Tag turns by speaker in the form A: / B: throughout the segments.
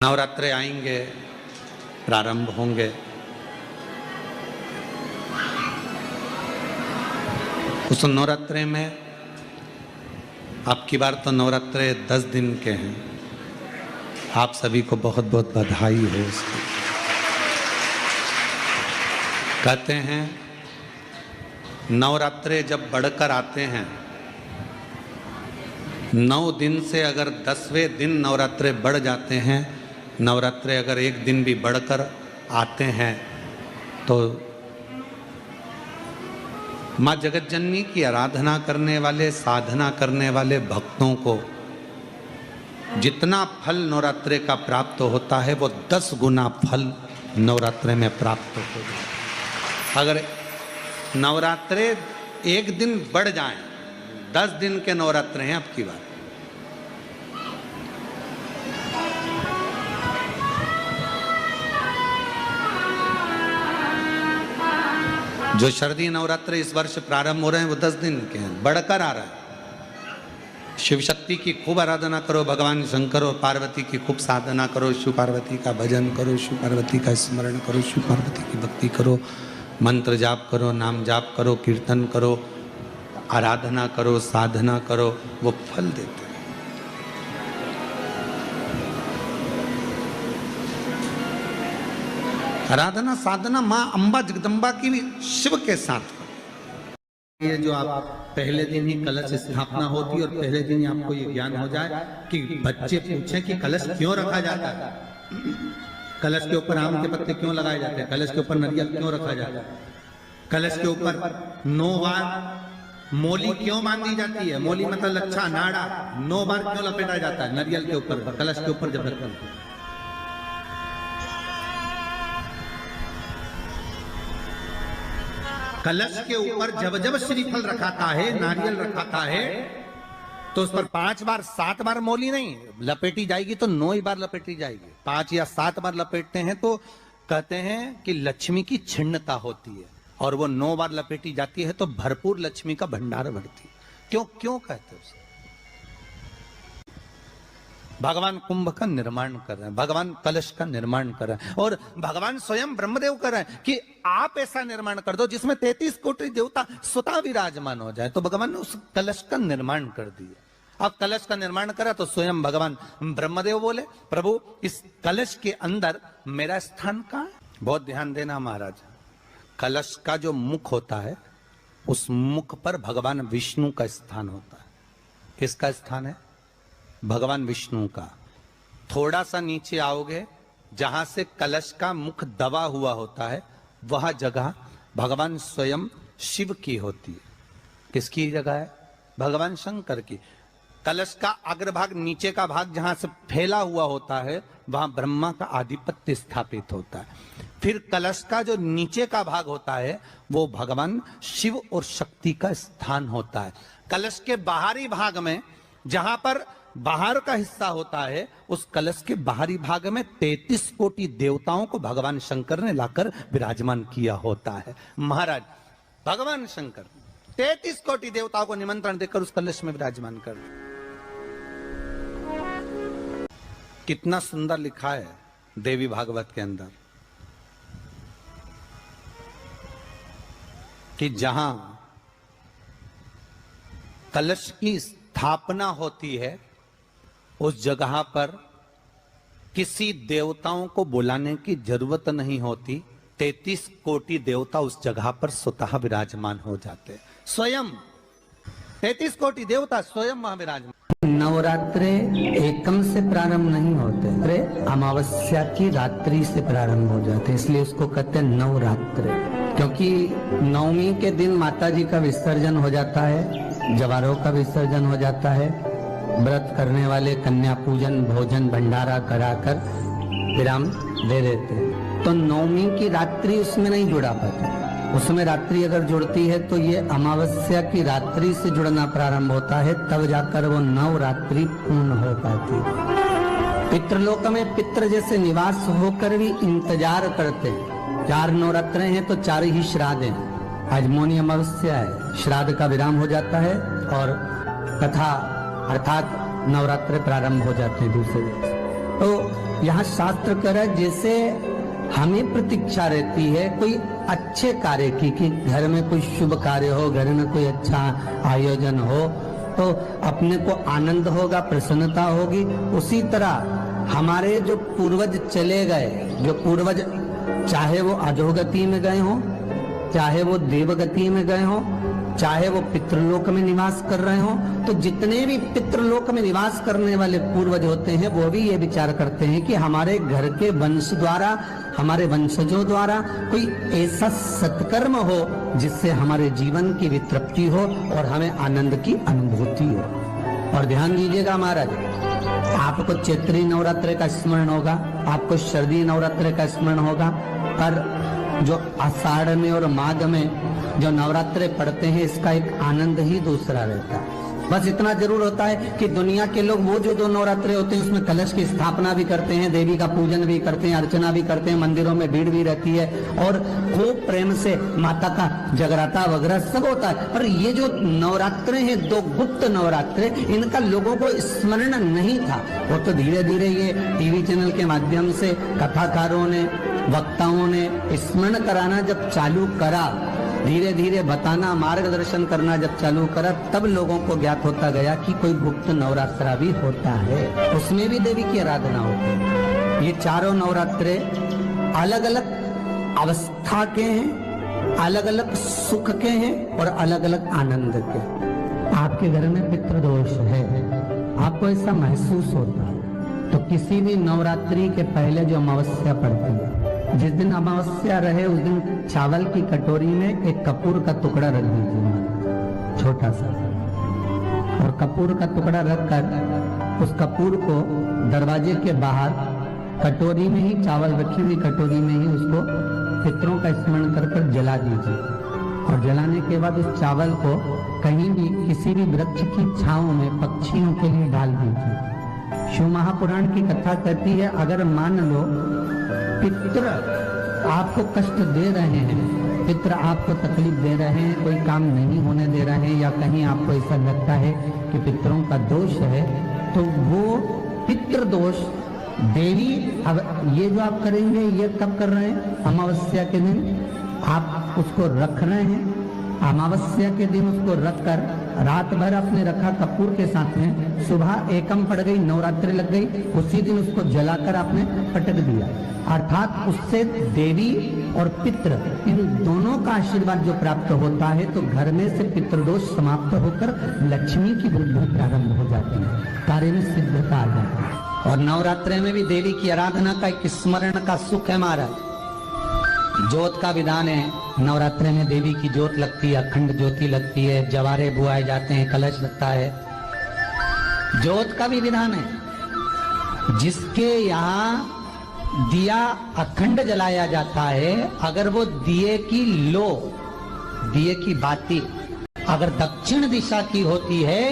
A: नवरात्रे आएंगे, प्रारंभ होंगे। उस नवरात्रे में अब की बार तो नवरात्रे 10 दिन के हैं। आप सभी को बहुत बहुत बधाई हो उसकी। कहते हैं नवरात्रे जब बढ़कर आते हैं, 9 दिन से अगर 10वें दिन नवरात्रे बढ़ जाते हैं, नवरात्रे अगर एक दिन भी बढ़कर आते हैं तो माँ जगतजननी की आराधना करने वाले, साधना करने वाले भक्तों को जितना फल नवरात्रे का प्राप्त होता है वो 10 गुना फल नवरात्रे में प्राप्त होता है। अगर नवरात्रे एक दिन बढ़ जाएं, 10 दिन के नवरात्रे हैं अब की बार। जो शरदीय नवरात्र इस वर्ष प्रारंभ हो रहे हैं वो 10 दिन के हैं, बढ़कर आ रहा है। शिव शक्ति की खूब आराधना करो, भगवान शंकर और पार्वती की खूब साधना करो, शिव पार्वती का भजन करो, शिव पार्वती का स्मरण करो, शिव पार्वती की भक्ति करो, मंत्र जाप करो, नाम जाप करो, कीर्तन करो, आराधना करो, साधना करो, वो फल देते हैं। आराधना साधना माँ अम्बा जगदम्बा की भी शिव के साथ। ये जो आप पहले दिन ही कलश स्थापना होती है और पहले दिन ही आपको ये ज्ञान हो जाए कि बच्चे पूछें कि कलश क्यों रखा जाता है, कलश के ऊपर आम के पत्ते क्यों लगाए जाते हैं, कलश के ऊपर नारियल क्यों रखा जाता है, कलश के ऊपर 9 बार मोली क्यों बांधी जाती है, मोली मतलब लच्छा नाड़ा 9 बार क्यों लपेटा जाता है नारियल के ऊपर, कलश के ऊपर जब रखते हैं। कलश के ऊपर जब जब श्रीफल रखाता है, नारियल रखाता है, तो उस पर 5 बार 7 बार मोली नहीं लपेटी जाएगी, तो 9 ही बार लपेटी जाएगी। 5 या 7 बार लपेटते हैं तो कहते हैं कि लक्ष्मी की छिन्नता होती है, और वो 9 बार लपेटी जाती है तो भरपूर लक्ष्मी का भंडार बढ़ती है। क्यों कहते हैं उसे? भगवान कुंभ का निर्माण कर रहे हैं, भगवान कलश का निर्माण कर रहे हैं, और भगवान स्वयं ब्रह्मदेव कर रहे हैं कि आप ऐसा निर्माण कर दो जिसमें 33 कोटि देवता स्वतः विराजमान हो जाए। तो भगवान ने उस कलश का निर्माण कर दिया। अब कलश का निर्माण करा तो स्वयं भगवान ब्रह्मदेव बोले, प्रभु इस कलश के अंदर मेरा स्थान कहाँ है? बहुत ध्यान देना महाराज, कलश का जो मुख होता है उस मुख पर भगवान विष्णु का स्थान होता है। किसका स्थान है? भगवान विष्णु का। थोड़ा सा नीचे आओगे, जहां से कलश का मुख दबा हुआ होता है, वह जगह भगवान स्वयं शिव की होती है। किसकी जगह है? भगवान शंकर की। कलश का अग्रभाग, नीचे का भाग जहां से फैला हुआ होता है, वहां ब्रह्मा का आधिपत्य स्थापित होता है। फिर कलश का जो नीचे का भाग होता है वो भगवान शिव और शक्ति का स्थान होता है। कलश के बाहरी भाग में, जहां पर बाहर का हिस्सा होता है, उस कलश के बाहरी भाग में 33 कोटि देवताओं को भगवान शंकर ने लाकर विराजमान किया होता है। महाराज भगवान शंकर 33 कोटि देवताओं को निमंत्रण देकर उस कलश में विराजमान कर। कितना सुंदर लिखा है देवी भागवत के अंदर कि जहां कलश की स्थापना होती है उस जगह पर किसी देवताओं को बुलाने की जरूरत नहीं होती। 33 कोटि देवता उस जगह पर स्वतः विराजमान हो जाते हैं। स्वयं 33 कोटि देवता स्वयं वहां विराजमान।
B: नवरात्रे एकम से प्रारंभ नहीं होते, अरे अमावस्या की रात्रि से प्रारंभ हो जाते, इसलिए उसको कहते हैं नवरात्रे। क्योंकि 9वीं के दिन माता जी का विसर्जन हो जाता है, जवारों का विसर्जन हो जाता है, व्रत करने वाले कन्या पूजन भोजन भंडारा कराकर विराम दे देते हैं। तो 9वीं की रात्रि उसमें नहीं जुड़ा पाती। उसमें रात्रि अगर जुड़ती है तो ये अमावस्या की रात्रि से जुड़ना प्रारंभ होता है, तब जाकर वो नवरात्रि पूर्ण हो पाती है। पितृलोक में पितृ जैसे निवास होकर भी इंतजार करते हैं। 4 नवरात्रे हैं तो 4 ही श्राद्ध हैं। आज मौनी अमावस्या है, श्राद्ध का विराम हो जाता है और कथा अर्थात नवरात्र प्रारंभ हो जाते हैं दूसरे दिन। तो यहाँ शास्त्र कह रहा है जैसे हमें प्रतीक्षा रहती है कोई अच्छे कार्य की, कि घर में कोई शुभ कार्य हो, घर में कोई अच्छा आयोजन हो तो अपने को आनंद होगा, प्रसन्नता होगी। उसी तरह हमारे जो पूर्वज चले गए, जो पूर्वज चाहे वो अधोगति में गए हों, चाहे वो देवगति में गए हों, चाहे वो पितृलोक में निवास कर रहे हों, तो जितने भी पितृलोक में निवास करने वाले पूर्वज होते हैं वो भी ये विचार करते हैं कि हमारे घर के वंश द्वारा, हमारे वंशजों द्वारा कोई ऐसा सत्कर्म हो जिससे हमारे जीवन की वितृप्ति हो और हमें आनंद की अनुभूति हो। और ध्यान दीजिएगा महाराज, आपको चैत्री नवरात्र का स्मरण होगा, आपको शरदीय नवरात्र का स्मरण होगा, पर जो आषाढ़ में और माघ में जो नवरात्रे पढ़ते हैं इसका एक आनंद ही दूसरा रहता है। बस इतना जरूर होता है कि दुनिया के लोग वो जो दो नवरात्रे होते हैं उसमें कलश की स्थापना भी करते हैं, देवी का पूजन भी करते हैं, अर्चना भी करते हैं, मंदिरों में भीड़ भी रहती है और खूब प्रेम से माता का जगराता वगैरह सब होता है। पर ये जो नवरात्रे हैं, दो गुप्त नवरात्रे, इनका लोगों को स्मरण नहीं था। वो तो धीरे धीरे ये टीवी चैनल के माध्यम से कथाकारों ने, वक्ताओं ने स्मरण कराना जब चालू करा, धीरे धीरे बताना, मार्गदर्शन करना जब चालू करा, तब लोगों को ज्ञात होता गया कि कोई गुप्त नवरात्रा भी होता है, उसमें भी देवी की आराधना होती है। ये चारों नवरात्रे अलग अलग अवस्था के हैं, अलग अलग सुख के हैं और अलग अलग आनंद के। आपके घर में पितृदोष है, आपको ऐसा महसूस होता है, तो किसी भी नवरात्रि के पहले जो अमावस्या पड़ती है, जिस दिन अमावस्या रहे उस दिन चावल की कटोरी में एक कपूर का टुकड़ा रख दीजिए, छोटा सा, और कपूर का टुकड़ा रखकर उस कपूर को दरवाजे के बाहर कटोरी में ही, चावल रखी हुई कटोरी में ही उसको पितरों का स्मरण कर कर जला दीजिए। और जलाने के बाद उस चावल को कहीं भी किसी भी वृक्ष की छांव में पक्षियों के लिए डाल दीजिए। शिव महापुराण की कथा कहती है, अगर मान लो पितृ आपको कष्ट दे रहे हैं, पितृ आपको तकलीफ दे रहे हैं, कोई काम नहीं होने दे रहे हैं, या कहीं आपको ऐसा लगता है कि पितरों का दोष है, तो वो पितृ दोष देवी, अब ये जो आप करेंगे ये कब कर रहे हैं? अमावस्या के दिन आप उसको रख रहे हैं, अमावस्या के दिन उसको रखकर रात भर आपने रखा कपूर के साथ में, सुबह एकम पड़ गई, नवरात्रि लग गई, उसी दिन उसको जलाकर आपने पटक दिया। अर्थात उससे देवी और पितृ इन दोनों का आशीर्वाद जो प्राप्त होता है, तो घर में से पितृदोष समाप्त होकर लक्ष्मी की वृद्धि प्रारंभ हो जाती है, कार्य में सिद्धता आ जाती है। और नवरात्रि में भी देवी की आराधना का एक स्मरण का सुख है महाराज। ज्योत का विधान है, नवरात्रि में देवी की ज्योत लगती है, अखंड ज्योति लगती है, जवारे बुआए जाते हैं, कलश लगता है। ज्योत का भी विधान है, जिसके यहाँ दिया अखंड जलाया जाता है, अगर वो दिए की लो, दिए की बाती अगर दक्षिण दिशा की होती है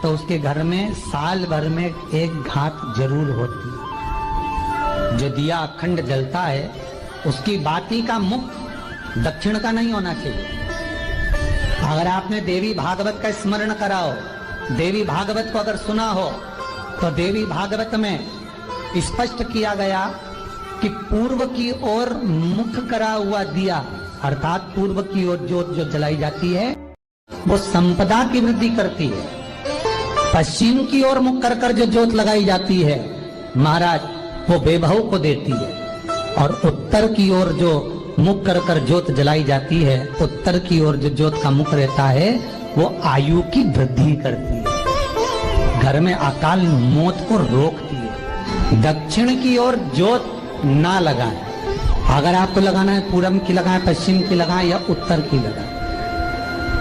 B: तो उसके घर में साल भर में एक घात जरूर होती है। जो दिया अखंड जलता है उसकी बाती का मुख दक्षिण का नहीं होना चाहिए। अगर आपने देवी भागवत का स्मरण करा हो, देवी भागवत को अगर सुना हो, तो देवी भागवत में स्पष्ट किया गया कि पूर्व की ओर मुख करा हुआ दिया, अर्थात पूर्व की ओर ज्योत जो जलाई जाती है वो संपदा की वृद्धि करती है। पश्चिम की ओर मुख कर कर जो ज्योत लगाई जाती है महाराज, वो वैभव को देती है। और उत्तर की ओर जो मुख कर कर ज्योत जलाई जाती है, उत्तर की ओर जो ज्योत का मुख रहता है वो आयु की वृद्धि करती है, घर में अकाल मौत को रोकती है। दक्षिण की ओर ज्योत ना लगाएं, अगर आपको लगाना है पूरब की लगाएं, पश्चिम की लगाएं या उत्तर की लगाएं।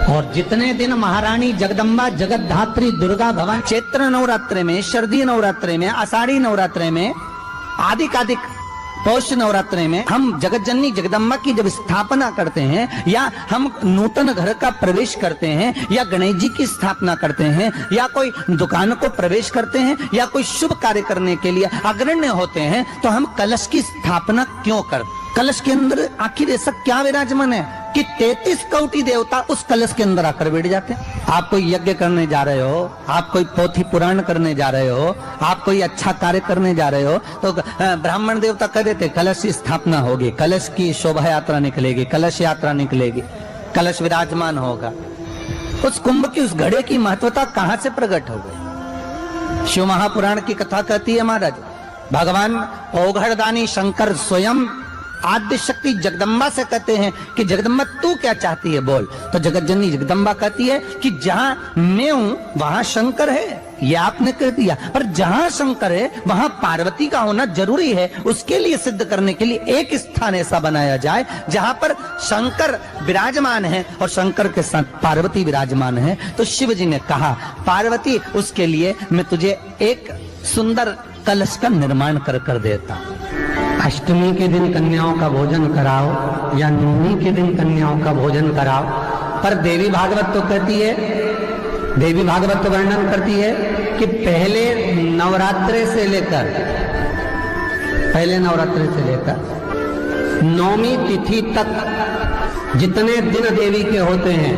B: और जितने दिन महारानी जगदम्बा जगतधात्री दुर्गा भवानी चैत्र नवरात्रे में, शरदीय नवरात्रे में, आषाढ़ी नवरात्रे में, आदिक पौष नवरात्रे में हम जगत जननी जगदम्बा की जब स्थापना करते हैं, या हम नूतन घर का प्रवेश करते हैं, या गणेश जी की स्थापना करते हैं, या कोई दुकान को प्रवेश करते हैं, या कोई शुभ कार्य करने के लिए अग्रण्य होते हैं, तो हम कलश की स्थापना क्यों करते? कलश के अंदर आखिर ऐसा क्या विराजमान है कि 33 कोटि देवता उस कलश के अंदर आकर बैठ जाते हैं। आप कोई यज्ञ करने जा रहे हो, आप कोई पोथी पुराण करने जा रहे हो, आप कोई अच्छा कार्य करने जा रहे हो, तो ब्राह्मण देवता कह देते कलश की स्थापना होगी, कलश की शोभा यात्रा निकलेगी, कलश यात्रा निकलेगी, कलश विराजमान होगा। उस कुंभ की, उस घड़े की महत्वता कहां से प्रकट हो गई? शिव महापुराण की कथा कहती है महाराज, भगवान ओघड़दानी शंकर स्वयं आद्य शक्ति जगदम्बा से कहते हैं कि जगदम्बा तू क्या चाहती है बोल। तो जगत जननी जगदम्बा कहती है कि जहां मैं हूं वहां शंकर है, ये आपने कह दिया, पर जहां शंकर है वहां पार्वती का होना जरूरी है। उसके लिए सिद्ध करने के लिए एक स्थान ऐसा बनाया जाए जहां पर शंकर विराजमान है और शंकर के साथ पार्वती विराजमान है। तो शिव जी ने कहा पार्वती उसके लिए मैं तुझे एक सुंदर कलश का निर्माण कर देता। अष्टमी के दिन कन्याओं का भोजन कराओ या नवमी के दिन कन्याओं का भोजन कराओ, पर देवी भागवत तो कहती है, देवी भागवत तो वर्णन करती है कि पहले नवरात्रे से लेकर नौमी तिथि तक जितने दिन देवी के होते हैं,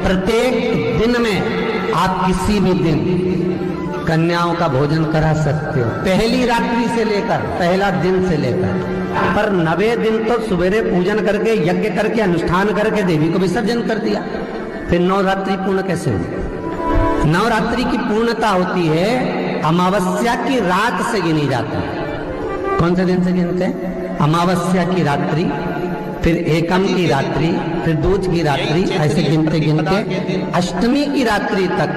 B: प्रत्येक दिन में आप किसी भी दिन कन्याओं का भोजन करा सकते हो, पहली रात्रि से लेकर, पहला दिन से लेकर। पर 90 दिन तो सवेरे पूजन करके, यज्ञ करके, अनुष्ठान करके देवी को विसर्जन कर दिया, फिर नवरात्रि पूर्ण कैसे हुई? नवरात्रि की पूर्णता होती है अमावस्या की रात से गिनी जाती है। कौन से दिन से गिनते हैं? अमावस्या की रात्रि, फिर एकम की रात्रि, फिर दूज की रात्रि, ऐसे गिनते गिनते अष्टमी की रात्रि तक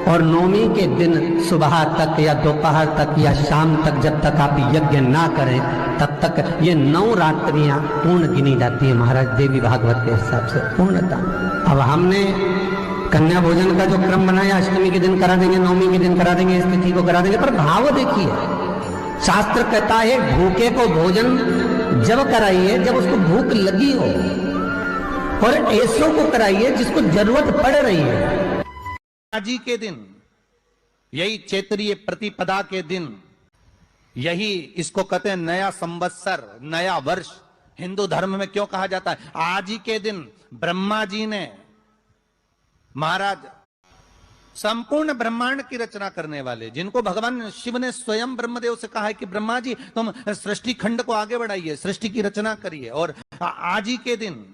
B: और नौमी के दिन सुबह तक या दोपहर तक या शाम तक, जब तक आप यज्ञ ना करें तब तक ये 9 रात्रियां पूर्ण गिनी जाती है महाराज देवी भागवत के हिसाब से पूर्णता। अब हमने कन्या भोजन का जो क्रम बनाया, अष्टमी के दिन करा देंगे, नौमी के दिन करा देंगे, इस तिथि को करा देंगे, पर भाव देखिए, शास्त्र कहता है भूखे को भोजन जब कराइए जब उसको भूख लगी हो, और ऐसों को कराइए जिसको जरूरत पड़ रही है।
A: जी के दिन, यही चैत्रीय प्रतिपदा के दिन, यही इसको कहते हैं नया संवत्सर, नया वर्ष। हिंदू धर्म में क्यों कहा जाता है? आज ही के दिन ब्रह्मा जी ने, महाराज संपूर्ण ब्रह्मांड की रचना करने वाले, जिनको भगवान शिव ने स्वयं ब्रह्मदेव से कहा है कि ब्रह्मा जी तुम सृष्टि खंड को आगे बढ़ाइए, सृष्टि की रचना करिए, और आज ही के दिन,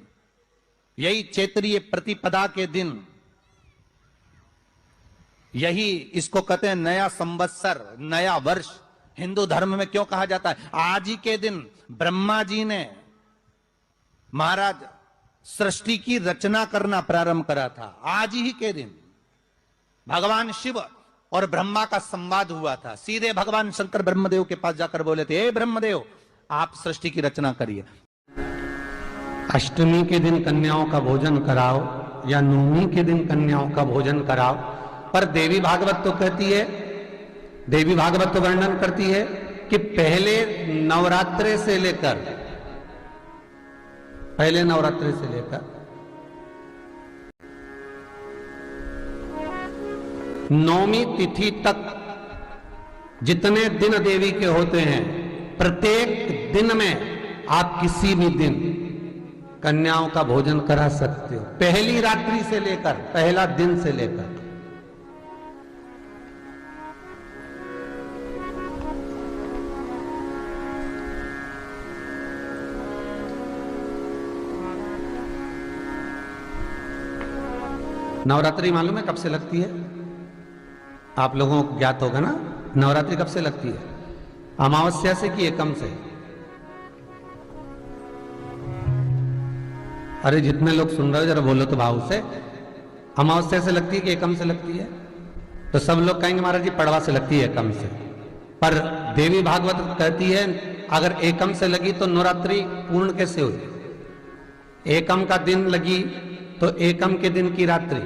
A: यही चैत्रीय प्रतिपदा के दिन, यही इसको कहते हैं नया संवत्सर, नया वर्ष। हिंदू धर्म में क्यों कहा जाता है? आज ही के दिन ब्रह्मा जी ने, महाराज सृष्टि की रचना करना प्रारंभ करा था। आज ही के दिन भगवान शिव और ब्रह्मा का संवाद हुआ था। सीधे भगवान शंकर ब्रह्मदेव के पास जाकर बोले थे, हे ब्रह्मदेव आप सृष्टि की रचना करिए।
B: अष्टमी के दिन कन्याओं का भोजन कराओ या नवमी के दिन कन्याओं का भोजन कराओ, पर देवी भागवत तो कहती है, देवी भागवत तो वर्णन करती है कि पहले नवरात्रे से लेकर, पहले नवरात्रे से लेकर नौमी तिथि तक जितने दिन देवी के होते हैं, प्रत्येक दिन में आप किसी भी दिन कन्याओं का भोजन करा सकते हो, पहली रात्रि से लेकर, पहला दिन से लेकर। नवरात्रि मालूम है कब से लगती है? आप लोगों को ज्ञात होगा ना, नवरात्रि कब से लगती है? अमावस्या से कि एकम से? अरे जितने लोग सुन रहे हो जरा बोलो तो भाव से। अमावस्या से लगती है कि एकम से लगती है? तो सब लोग कहेंगे महाराज जी पड़वा से लगती है, एकम से। पर देवी भागवत कहती है अगर एकम से लगी तो नवरात्रि पूर्ण कैसे हुई? एकम का दिन लगी तो एकम के दिन की रात्रि,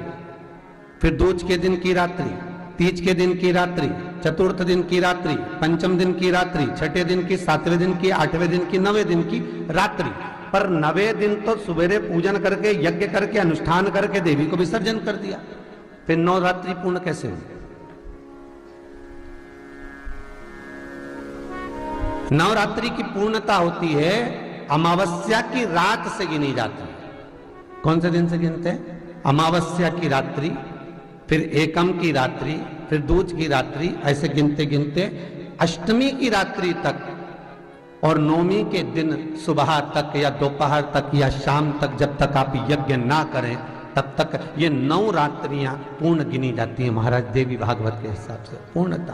B: फिर दूज के दिन की रात्रि, तीज के दिन की रात्रि, चतुर्थ दिन की रात्रि, पंचम दिन की रात्रि, छठे दिन की, सातवें दिन की, आठवें दिन की, 9वें दिन की रात्रि। पर 9वें दिन तो सवेरे पूजन करके, यज्ञ करके, अनुष्ठान करके देवी को विसर्जन कर दिया, फिर नवरात्रि पूर्ण कैसे हुई? नवरात्रि की पूर्णता होती है अमावस्या की रात से गिनी जाती है। कौन से दिन से गिनते हैं? अमावस्या की रात्रि, फिर एकम की रात्रि, फिर दूज की रात्रि, ऐसे गिनते गिनते अष्टमी की रात्रि तक और नवमी के दिन सुबह तक या दोपहर तक या शाम तक, जब तक आप यज्ञ ना करें तब तक ये 9 रात्रियां पूर्ण गिनी जाती हैं महाराज देवी भागवत के हिसाब से, पूर्णता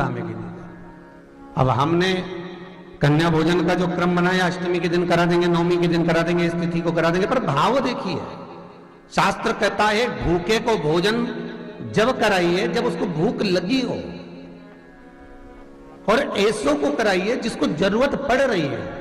B: में गिनी जाती। अब हमने कन्या भोजन का जो क्रम बनाया, अष्टमी के दिन करा देंगे, नवमी के दिन करा देंगे, इस तिथि को करा देंगे, पर भाव देखिए, शास्त्र कहता है भूखे को भोजन जब कराइए जब उसको भूख लगी हो, और ऐसों को कराइए जिसको जरूरत पड़ रही है।